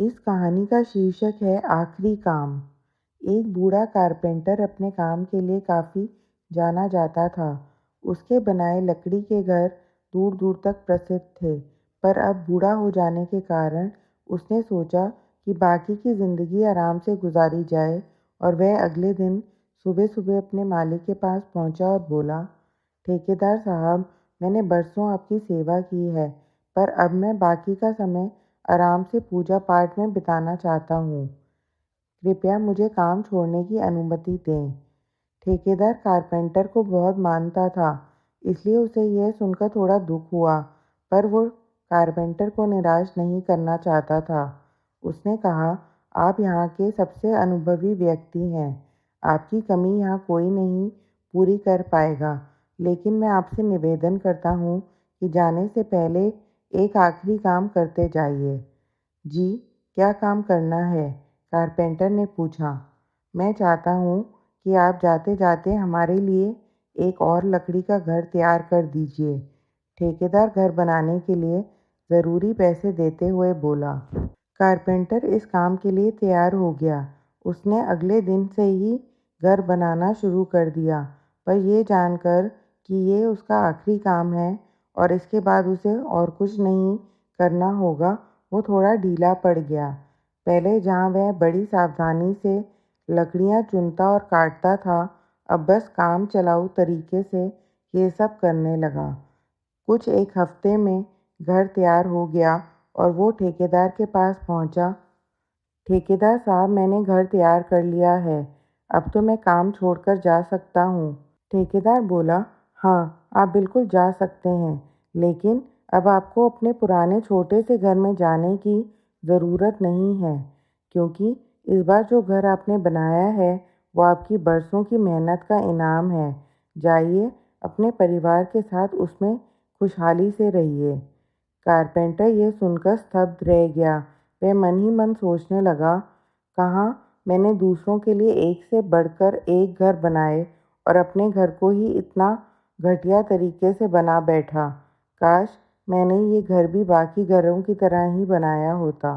इस कहानी का शीर्षक है आखिरी काम। एक बूढ़ा कारपेंटर अपने काम के लिए काफ़ी जाना जाता था। उसके बनाए लकड़ी के घर दूर दूर तक प्रसिद्ध थे, पर अब बूढ़ा हो जाने के कारण उसने सोचा कि बाकी की ज़िंदगी आराम से गुजारी जाए और वह अगले दिन सुबह सुबह अपने मालिक के पास पहुंचा और बोला, ठेकेदार साहब, मैंने बरसों आपकी सेवा की है, पर अब मैं बाकी का समय आराम से पूजा पाठ में बिताना चाहता हूँ। कृपया मुझे काम छोड़ने की अनुमति दें। ठेकेदार कारपेंटर को बहुत मानता था, इसलिए उसे यह सुनकर थोड़ा दुख हुआ, पर वो कारपेंटर को निराश नहीं करना चाहता था। उसने कहा, आप यहाँ के सबसे अनुभवी व्यक्ति हैं। आपकी कमी यहाँ कोई नहीं पूरी कर पाएगा, लेकिन मैं आपसे निवेदन करता हूँ कि जाने से पहले एक आखिरी काम करते जाइए। जी, क्या काम करना है? कारपेंटर ने पूछा। मैं चाहता हूँ कि आप जाते जाते हमारे लिए एक और लकड़ी का घर तैयार कर दीजिए। ठेकेदार घर बनाने के लिए ज़रूरी पैसे देते हुए बोला। कारपेंटर इस काम के लिए तैयार हो गया। उसने अगले दिन से ही घर बनाना शुरू कर दिया, पर यह जानकर कि ये उसका आखिरी काम है और इसके बाद उसे और कुछ नहीं करना होगा, वो थोड़ा ढीला पड़ गया। पहले जहाँ वह बड़ी सावधानी से लकड़ियाँ चुनता और काटता था, अब बस काम चलाऊ तरीके से ये सब करने लगा। कुछ एक हफ्ते में घर तैयार हो गया और वो ठेकेदार के पास पहुंचा। ठेकेदार साहब, मैंने घर तैयार कर लिया है, अब तो मैं काम छोड़कर जा सकता हूँ। ठेकेदार बोला, हाँ, आप बिल्कुल जा सकते हैं, लेकिन अब आपको अपने पुराने छोटे से घर में जाने की ज़रूरत नहीं है, क्योंकि इस बार जो घर आपने बनाया है वो आपकी बरसों की मेहनत का इनाम है। जाइए, अपने परिवार के साथ उसमें खुशहाली से रहिए। कारपेंटर यह सुनकर स्तब्ध रह गया। वह मन ही मन सोचने लगा, कहाँ मैंने दूसरों के लिए एक से बढ़कर एक घर बनाए और अपने घर को ही इतना घटिया तरीके से बना बैठा। काश मैंने ये घर भी बाकी घरों की तरह ही बनाया होता।